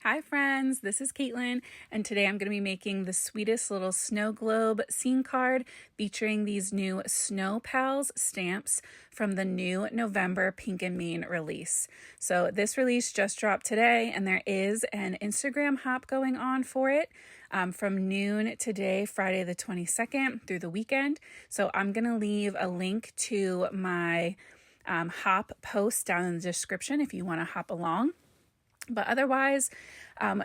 Hi friends, this is Caitlin, and today I'm going to be making the sweetest little snow globe scene card featuring these new Snow Pals stamps from the new November Pink and Mean release. So this release just dropped today, and there is an Instagram hop going on for it from noon today, Friday the 22nd through the weekend. So I'm going to leave a link to my hop post down in the description if you want to hop along. But otherwise,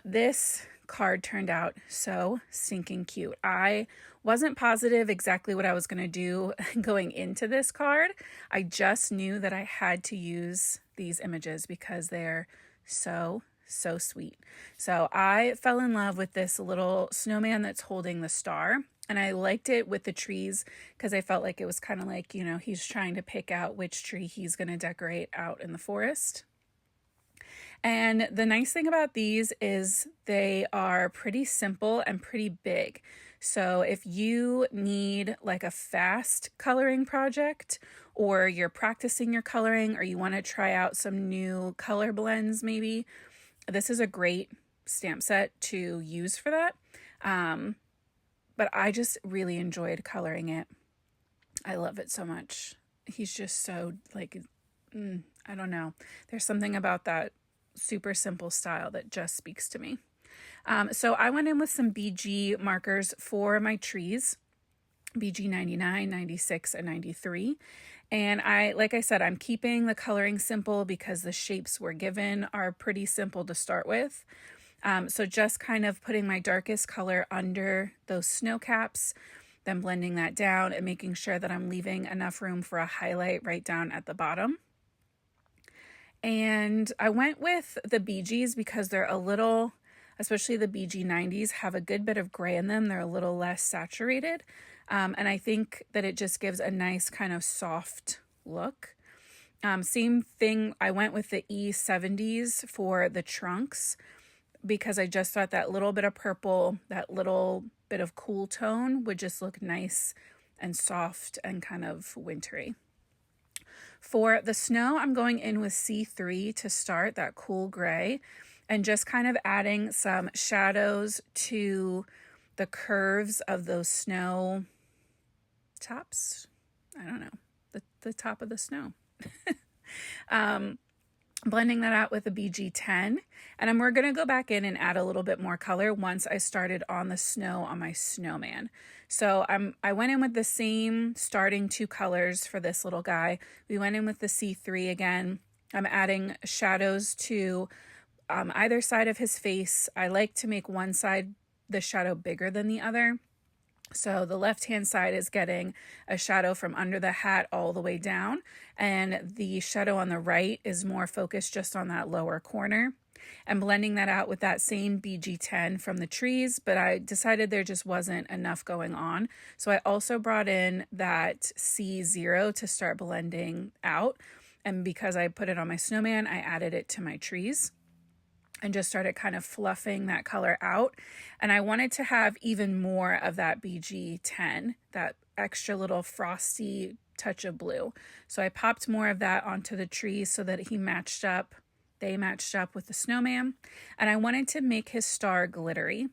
this card turned out so stinking cute. I wasn't positive exactly what I was going to do going into this card. I just knew that I had to use these images because they're so sweet. So I fell in love with this little snowman that's holding the star. And I liked it with the trees because I felt like it was kind of like, he's trying to pick out which tree he's going to decorate out in the forest. And the nice thing about these is they are pretty simple and pretty big. So if you need like a fast coloring project, or you're practicing your coloring, or you want to try out some new color blends maybe, this is a great stamp set to use for that. But I just really enjoyed coloring it. I love it so much. He's just so like, I don't know. There's something about that super simple style that just speaks to me. So I went in with some BG markers for my trees, BG 99, 96, and 93. And like I said, I'm keeping the coloring simple because the shapes we're given are pretty simple to start with. So just kind of putting my darkest color under those snow caps, then blending that down and making sure that I'm leaving enough room for a highlight right down at the bottom. And I went with the BGs because they're a little, especially the BG 90s, have a good bit of gray in them. They're a little less saturated. And I think that it just gives a nice kind of soft look. Same thing, I went with the E70s for the trunks because I just thought that little bit of purple, that little bit of cool tone would just look nice and soft and kind of wintry. For the snow, I'm going in with C3 to start, that cool gray, and just kind of adding some shadows to the curves of those snow tops. I don't know, the top of the snow. Blending that out with a BG10, and we're going to go back in and add a little bit more color once I started on the snow on my snowman. So I went in with the same starting two colors for this little guy. We went in with the C3 again. I'm adding shadows to either side of his face. I like to make one side the shadow bigger than the other. So the left-hand side is getting a shadow from under the hat all the way down, and the shadow on the right is more focused just on that lower corner. I'm blending that out with that same BG10 from the trees, but I decided there just wasn't enough going on. So I also brought in that C0 to start blending out, and because I put it on my snowman, I added it to my trees and just started kind of fluffing that color out. And I wanted to have even more of that BG10, that extra little frosty touch of blue. So I popped more of that onto the trees so that they matched up with the snowman. And I wanted to make his star glittery.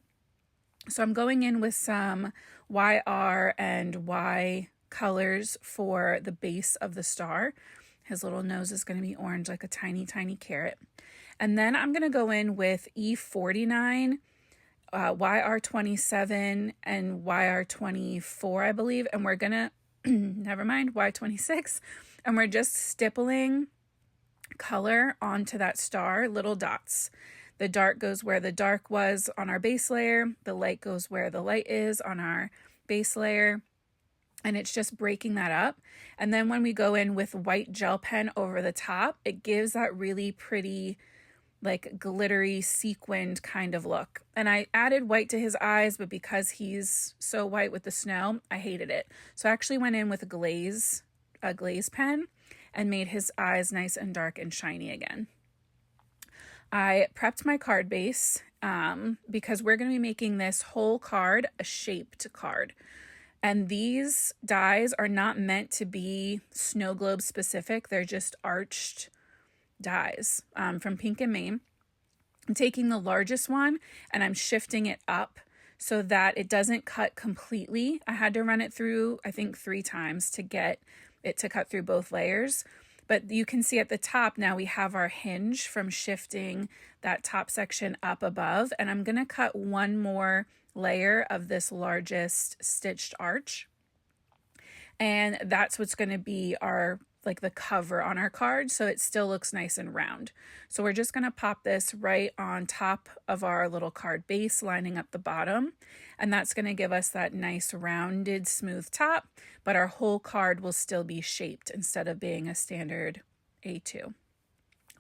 So I'm going in with some YR and Y colors for the base of the star. His little nose is going to be orange like a tiny carrot. And then I'm going to go in with E49, YR27, and YR24, I believe. And we're going to, never mind, Y26. And we're just stippling color onto that star, little dots. The dark goes where the dark was on our base layer. The light goes where the light is on our base layer. And it's just breaking that up. And then when we go in with white gel pen over the top, it gives that really pretty, like glittery sequined kind of look. And I added white to his eyes, but because he's so white with the snow, I hated it. So I actually went in with a glaze pen and made his eyes nice and dark and shiny again. I prepped my card base because we're going to be making this whole card a shaped card. And these dies are not meant to be snow globe specific. They're just arched dies from Pink and Main. I'm taking the largest one and I'm shifting it up so that it doesn't cut completely. I had to run it through, I think 3 times to get it to cut through both layers. But you can see at the top now we have our hinge from shifting that top section up above. And I'm going to cut one more layer of this largest stitched arch. And that's what's going to be our, like the cover on our card, so it still looks nice and round. So we're just going to pop this right on top of our little card base, lining up the bottom. And that's going to give us that nice rounded smooth top, but our whole card will still be shaped instead of being a standard A2.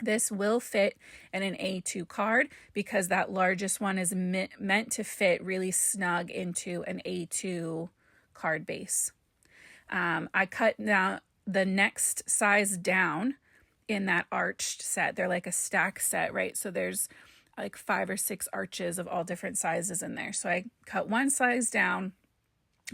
This will fit in an A2 card because that largest one is meant to fit really snug into an A2 card base. I cut now the next size down in that arched set. They're like a stack set, right? So there's like 5 or 6 arches of all different sizes in there. So I cut one size down,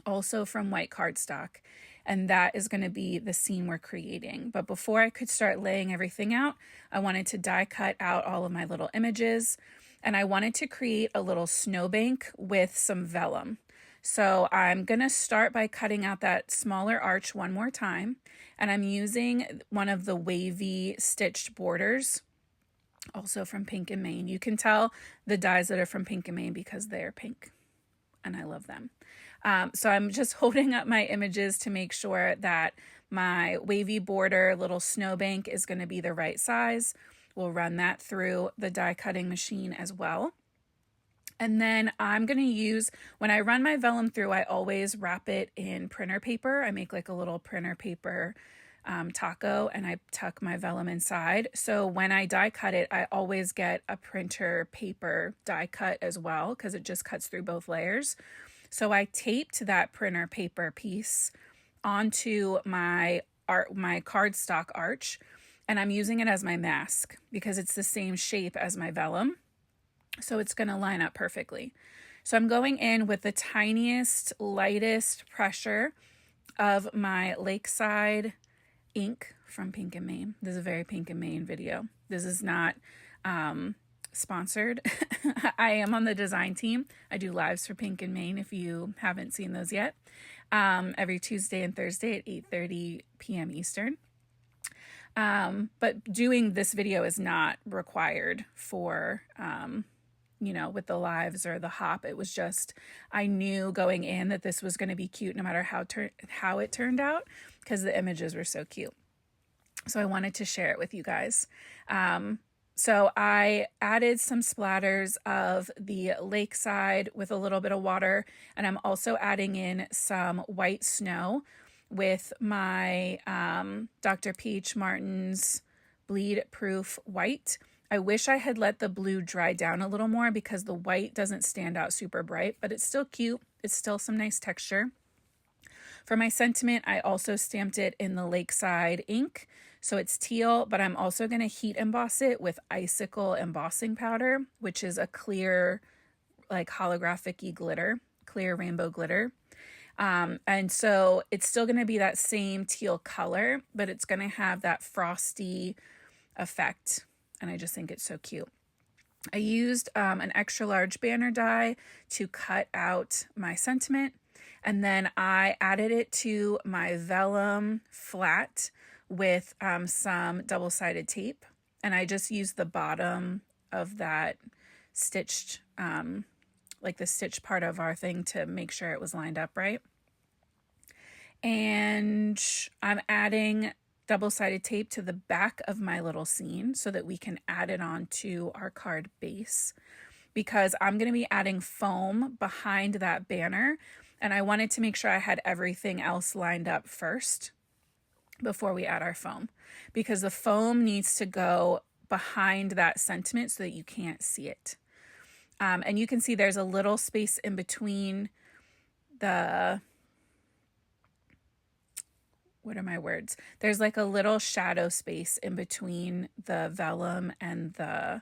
also from white cardstock, and that is going to be the scene we're creating. But before I could start laying everything out, I wanted to die cut out all of my little images, and I wanted to create a little snowbank with some vellum. So I'm going to start by cutting out that smaller arch one more time, and I'm using one of the wavy stitched borders, also from Pink and Main. You can tell the dies that are from Pink and Main because they're pink, and I love them. So I'm just holding up my images to make sure that my wavy border little snowbank is going to be the right size. We'll run that through the die cutting machine as well. And then I'm going to use, when I run my vellum through, I always wrap it in printer paper. I make like a little printer paper taco, and I tuck my vellum inside. So when I die cut it, I always get a printer paper die cut as well because it just cuts through both layers. So I taped that printer paper piece onto my cardstock arch, and I'm using it as my mask because it's the same shape as my vellum. So it's going to line up perfectly. So I'm going in with the tiniest, lightest pressure of my Lakeside ink from Pink and Main. This is a very Pink and Main video. This is not sponsored. I am on the design team. I do lives for Pink and Main if you haven't seen those yet. Every Tuesday and Thursday at 8:30 p.m. Eastern. But doing this video is not required for with the lives or the hop. It was just, I knew going in that this was going to be cute no matter how it turned out because the images were so cute. So I wanted to share it with you guys. So I added some splatters of the Lakeside with a little bit of water, and I'm also adding in some white snow with my Dr. Peach Martin's Bleed Proof White. I wish I had let the blue dry down a little more because the white doesn't stand out super bright, but it's still cute. It's still some nice texture. For my sentiment, I also stamped it in the Lakeside ink, so it's teal, but I'm also going to heat emboss it with Icicle embossing powder, which is a clear, like holographic-y glitter, clear rainbow glitter. And so it's still going to be that same teal color, but it's going to have that frosty effect. And I just think it's so cute. I used an extra large banner die to cut out my sentiment. And then I added it to my vellum flat with some double-sided tape. And I just used the bottom of that stitched, like the stitched part of our thing to make sure it was lined up right. And I'm adding double-sided tape to the back of my little scene so that we can add it on to our card base, because I'm going to be adding foam behind that banner, and I wanted to make sure I had everything else lined up first before we add our foam, because the foam needs to go behind that sentiment so that you can't see it. And you can see there's a little space in between there's like a little shadow space in between the vellum and the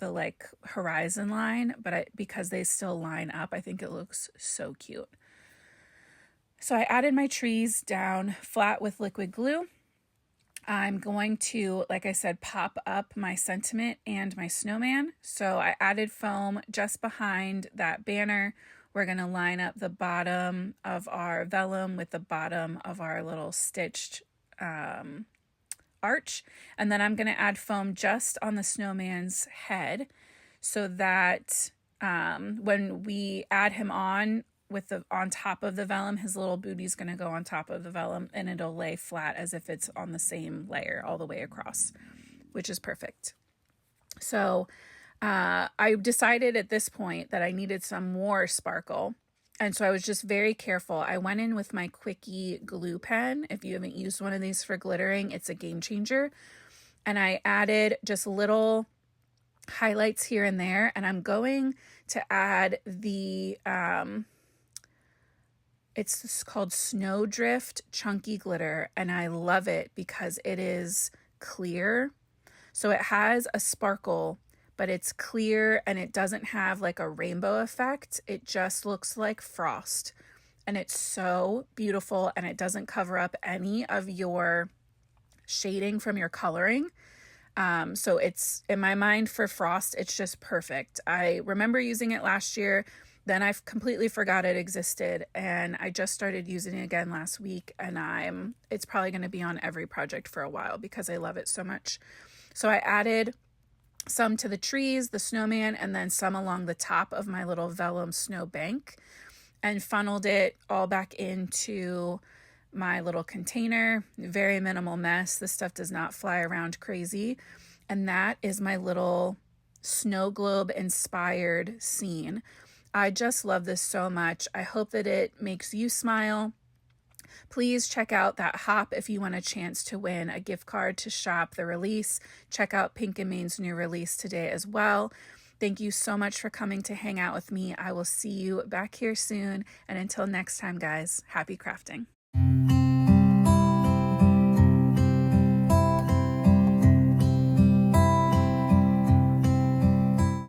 like horizon line, but because they still line up, I think it looks so cute. So I added my trees down flat with liquid glue. I'm going to, like I said, pop up my sentiment and my snowman. So I added foam just behind that banner. We're going to line up the bottom of our vellum with the bottom of our little stitched arch. And then I'm going to add foam just on the snowman's head so that when we add him on on top of the vellum, his little booty's going to go on top of the vellum and it'll lay flat as if it's on the same layer all the way across, which is perfect. So I decided at this point that I needed some more sparkle. And so I was just very careful. I went in with my Quickie glue pen. If you haven't used one of these for glittering, it's a game changer. And I added just little highlights here and there. And I'm going to add the, it's called Snowdrift Chunky Glitter. And I love it because it is clear. So it has a sparkle, but it's clear and it doesn't have like a rainbow effect. It just looks like frost and it's so beautiful and it doesn't cover up any of your shading from your coloring. So it's, in my mind, for frost, it's just perfect. I remember using it last year, then I completely forgot it existed and I just started using it again last week and it's probably going to be on every project for a while because I love it so much. So I added some to the trees, the snowman, and then some along the top of my little vellum snow bank and funneled it all back into my little container. Very minimal mess. This stuff does not fly around crazy. And that is my little snow globe inspired scene. I just love this so much. I hope that it makes you smile. Please check out that hop if you want a chance to win a gift card to shop the release. Check out Pink and Main's new release today as well. Thank you so much for coming to hang out with me. I will see you back here soon. And until next time, guys, happy crafting.